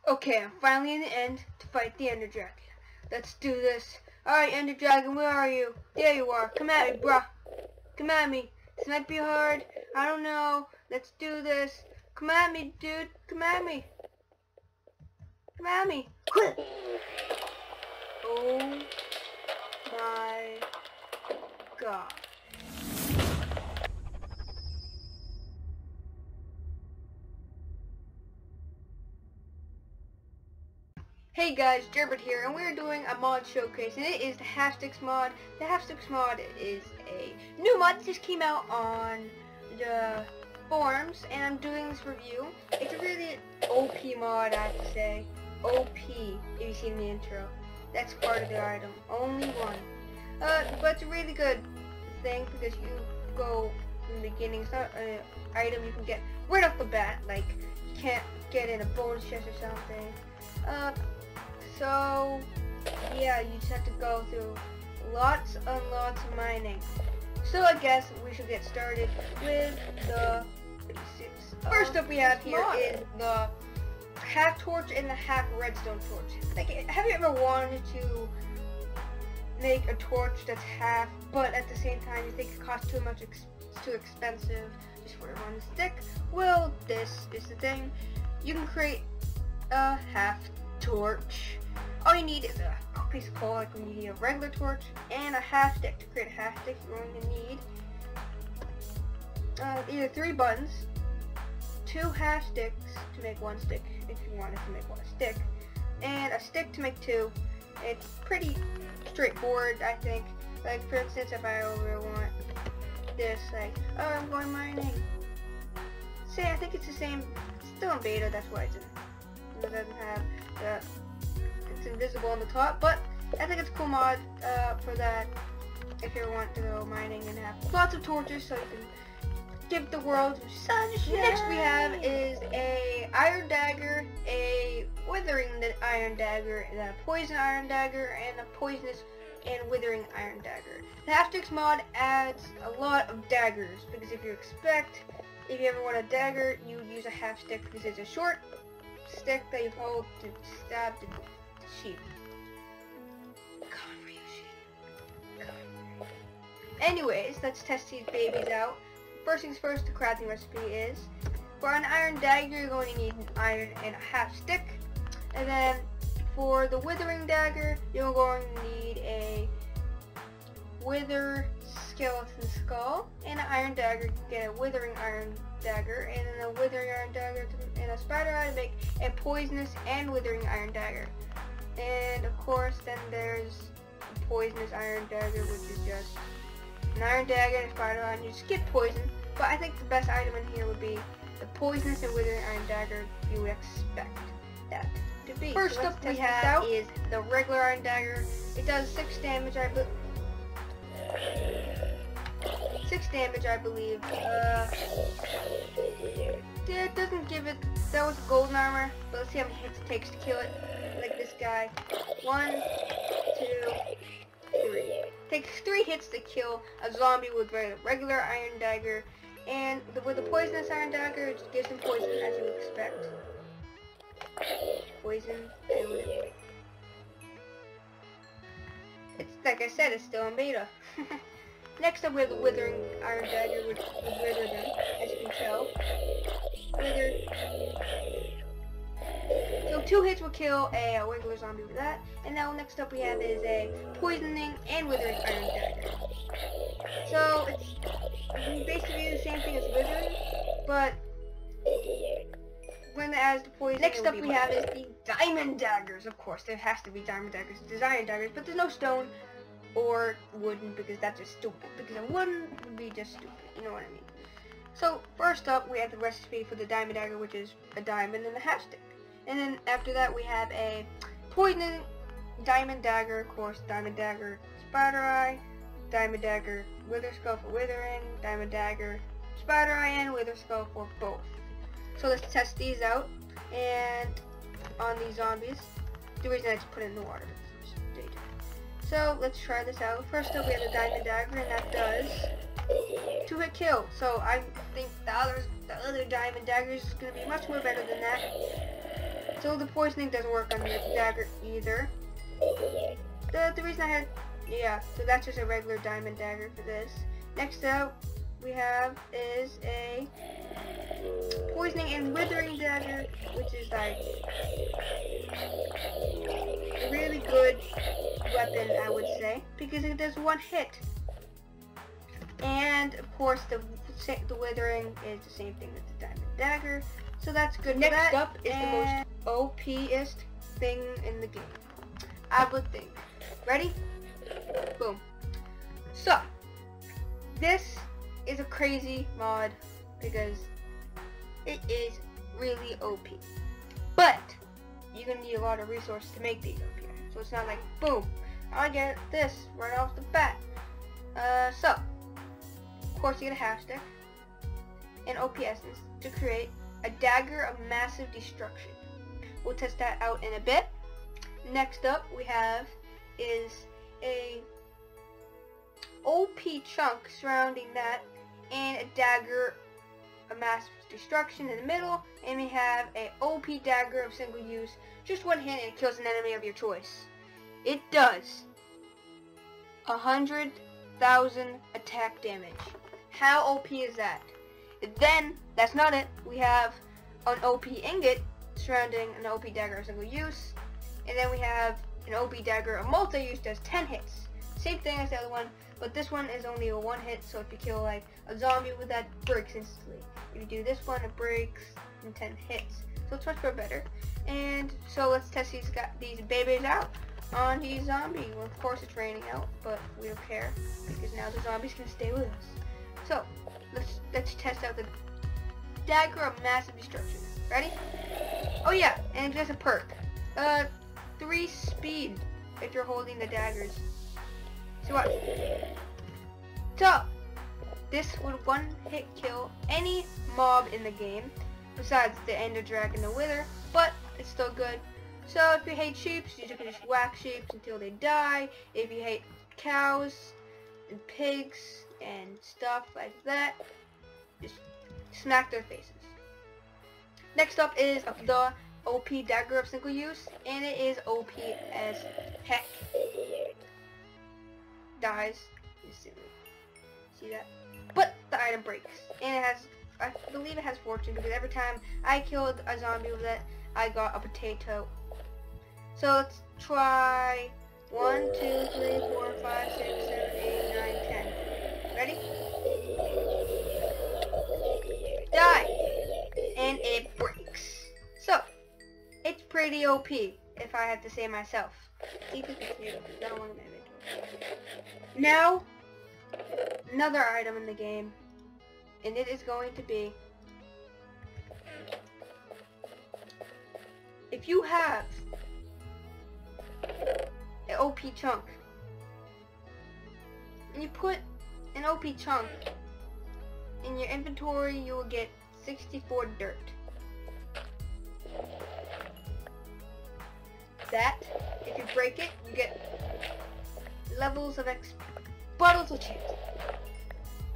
Okay, I'm finally in the end to fight the Ender Dragon. Let's do this. Alright, Ender Dragon, where are you? There you are. Come at me, bruh. Come at me. This might be hard. I don't know. Let's do this. Come at me, dude. Come at me. Come at me. Oh my god. Hey guys, Gerbert here, and we're doing a mod showcase, and it is the Half-Sticks mod. The Half-Sticks mod is a new mod that just came out on the forums, and I'm doing this review. It's a really OP mod, I have to say. OP, if you've seen the intro. That's part of the item. Only one. But it's a really good thing, because you go in the beginning. It's not an item you can get right off the bat, like you can't get in a bonus chest or something. So, yeah, you just have to go through lots and lots of mining. So I guess we should get started with the basics. First up we have here is the half torch and the half redstone torch. Like, have you ever wanted to make a torch that's half, but at the same time you think it costs too much, it's too expensive just for one stick? Well, this is the thing. You can create a half torch. All you need is a piece of coal, like when you need a regular torch, and a half stick. To create a half stick, you're going to need either 3 buttons, 2 half sticks to make 1 stick, if you wanted to make 1 stick, and a stick to make 2. It's pretty straightforward, I think. Like, for instance, if I over want this, like, oh, I'm going mining. Say, I think it's the same. It's still in beta, that's why it doesn't have the. It's invisible on the top, but I think it's a cool mod for that if you want to go mining and have lots of torches so you can give the world sunshine. Next we have is a iron dagger, a withering iron dagger, a poison iron dagger, and a poisonous and withering iron dagger. The Half-Sticks mod adds a lot of daggers, because if you ever want a dagger, you would use a half stick, because it's a short stick that you hold to stab the sheep. Coming for you, sheep. Anyways, let's test these babies out. First things first, the crafting recipe is, for an iron dagger, you're going to need an iron and a half stick. And then, for the withering dagger, you're going to need a wither skeleton skull and an iron dagger. You can get a withering iron dagger, and then a withering iron dagger and a spider eye to make a poisonous and withering iron dagger. And of course, then there's a poisonous iron dagger, which is just an iron dagger and a spider eye, and you just get poison. But I think the best item in here would be the poisonous and withering iron dagger you would expect that to be. First up we have is the regular iron dagger. It does 6 damage, I believe. 6 damage, I believe. Yeah, it doesn't give it. That was golden armor, but let's see how many hits it takes to kill it. Like this guy. 1, 2, 3. Takes 3 hits to kill a zombie with regular iron dagger, and with the poisonous iron dagger, it just gives him poison as you would expect. Poison. It's like I said, it's still in beta. Next up we have the withering iron dagger, which is withered, as you can tell. Withered. So 2 hits will kill a regular zombie with that. And now next up we have is a poisoning and withering iron dagger. So it's basically the same thing as withering, but when it adds the poison. Next up we have is the diamond daggers. Of course, there has to be diamond daggers. There's iron daggers, but there's no stone or wooden, because that's just stupid. Because a wooden would be just stupid, you know what I mean. So first up we have the recipe for the diamond dagger, which is a diamond and a half stick. And then after that we have a poison diamond dagger, of course, diamond dagger, spider eye, diamond dagger, wither skull for withering, diamond dagger, spider eye, and wither skull for both. So let's test these out, and on these zombies. The reason I just put it in the water is data. So let's try this out. First up we have the diamond dagger, and that does 2-hit kill. So I think the other diamond dagger is going to be much more better than that. So the poisoning doesn't work on the dagger either. The reason I had, yeah, so that's just a regular diamond dagger for this. Next up we have is a poisoning and withering dagger, which is like a really good weapon, I would say, because it does one hit. And of course the withering is the same thing as the diamond dagger, so that's good. Next up is the most OP-est thing in the game, I would think. Ready? Boom. So this is a crazy mod because it is really OP, but you're gonna need a lot of resources to make these OP. So it's not like boom, I get this right off the bat. So of course you get a half stick and OP essence to create a dagger of massive destruction. We'll test that out in a bit. Next up we have is a OP chunk surrounding that and a dagger of massive destruction in the middle, and we have a OP dagger of single use, just one hit and it kills an enemy of your choice. It does 100,000 attack damage. How OP is that? Then, that's not it. We have an OP ingot surrounding an OP dagger of single use, and then we have an OP dagger of multi-use does 10 hits. Same thing as the other one, but this one is only a one hit, so if you kill like a zombie with that, breaks instantly. If you do this one, it breaks in 10 hits. So it's much more better. And so let's test these babies out on these zombies. Well, of course it's raining out, but we don't care because now the zombies can stay with us. So let's test out the dagger of massive destruction. Ready? Oh yeah, and there's a perk. 3 speed if you're holding the daggers. So watch. So this would one hit kill any mob in the game besides the ender dragon and the wither, but it's still good. So if you hate sheep, you can just whack sheep until they die. If you hate cows and pigs and stuff like that, just smack their faces. Next up is the OP dagger of single use, and it is OP as heck. Dies instantly. See that? But the item breaks, and it has, I believe it has fortune, because every time I killed a zombie with it, I got a potato. So let's try 1, 2, 3, 4, 5, 6, 7, 8, 9, 10. Ready? Die! And it breaks. So, it's pretty OP, if I have to say myself. Now, another item in the game, and it is going to be, if you have an OP chunk, and you put an OP chunk in your inventory, you will get 64 dirt. That, if you break it, you get levels of XP. Bottles of chance.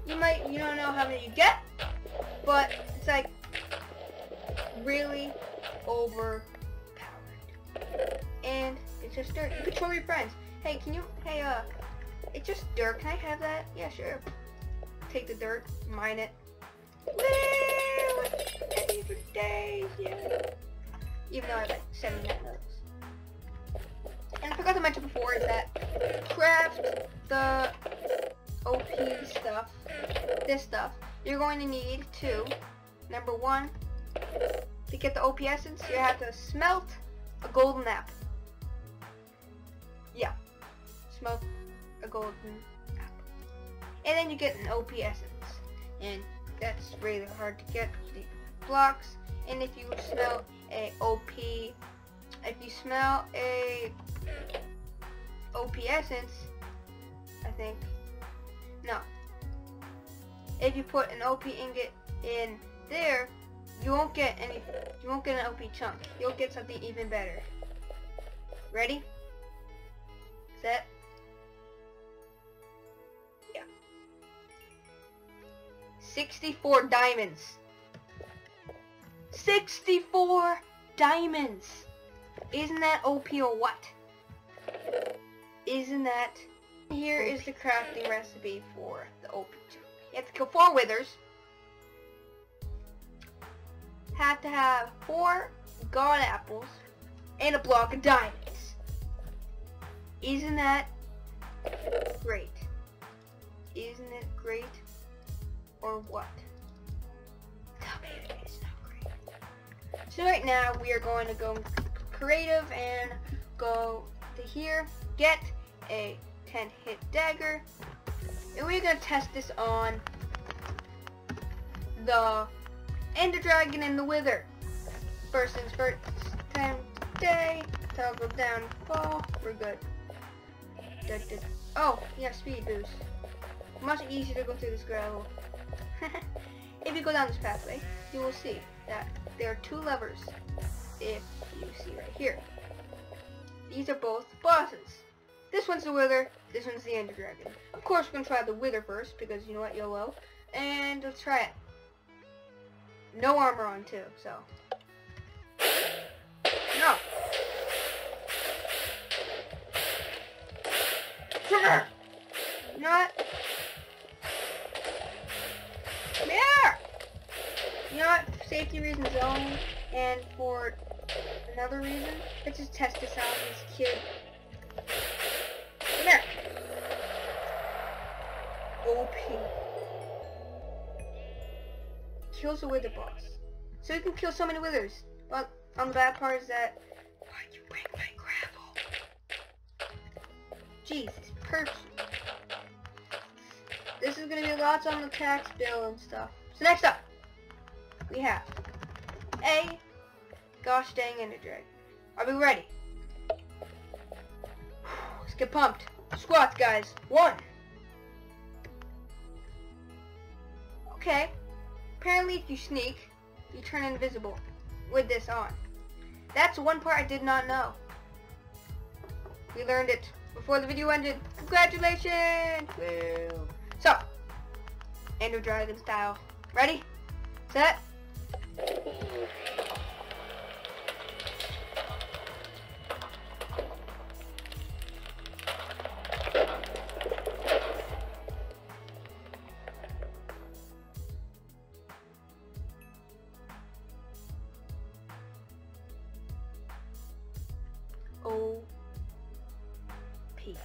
You don't know how many you get, but it's like really overpowered. And it's just dirt. You can show your friends. Hey, it's just dirt. Can I have that? Yeah, sure. Take the dirt, mine it. Woo! Happy for days, yeah. Even though I have like 79 of those. And I forgot to mention before is that craft the OP stuff, this stuff, you're going to need to, number 1, to get the OP essence, you have to smelt a golden apple. Yeah, smelt a golden apple. And then you get an OP essence. And that's really hard to get the blocks. And if you smell a OP essence, I think, no. If you put an OP ingot in there, you won't get an OP chunk. You'll get something even better. Ready? Set. Yeah. 64 diamonds. 64 diamonds. Isn't that OP or what? Isn't that? Here is the crafting recipe for the OP. You have to kill 4 withers. Have to have 4 god apples and a block of diamonds. Isn't that great? Isn't it great? Or what? Tell me if it's not great. So right now we are going to go creative and go to here, get a 10-hit dagger, and we're going to test this on the Ender Dragon and the Wither. First things first, time today, toggle down, fall, we're good. Oh, yeah, speed boost. Much easier to go through this gravel. If you go down this pathway, you will see that there are 2 levers, if you see right here. These are both bosses. This one's the Wither, this one's the Ender Dragon. Of course we're going to try the Wither first, because you know what, YOLO. And let's try it. No armor on too, so. No! Trigger! You know what? Yeah! You know what? For safety reasons only, and for another reason, let's just test this out on this kid. Come here! OP. Kills a wither boss. So you can kill so many withers. But on the bad part is that, why'd you break my gravel? Jesus, perfect. This is gonna be lots on the tax bill and stuff. So next up, we have a gosh dang Ender Dragon. Are we ready? Let's get pumped. Squats, guys. 1. Okay. Apparently if you sneak, you turn invisible with this on. That's one part I did not know. We learned it before the video ended. Congratulations! Woo. So, Ender Dragon style. Ready? Set?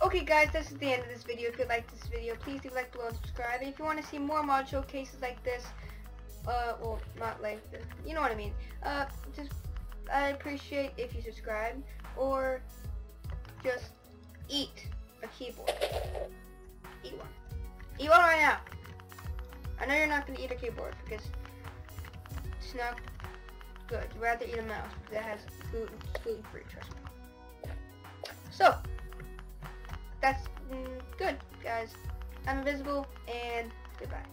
Okay guys, this is the end of this video. If you liked this video, please do like, below, and subscribe. And if you want to see more mod showcases like this, well, not like this, you know what I mean. I appreciate if you subscribe, or just eat a keyboard. Eat one. Eat one right now. I know you're not going to eat a keyboard, because it's not good. You'd rather eat a mouse, because that has gluten-free, trust me. So, that's good, guys. I'm invisible, and goodbye.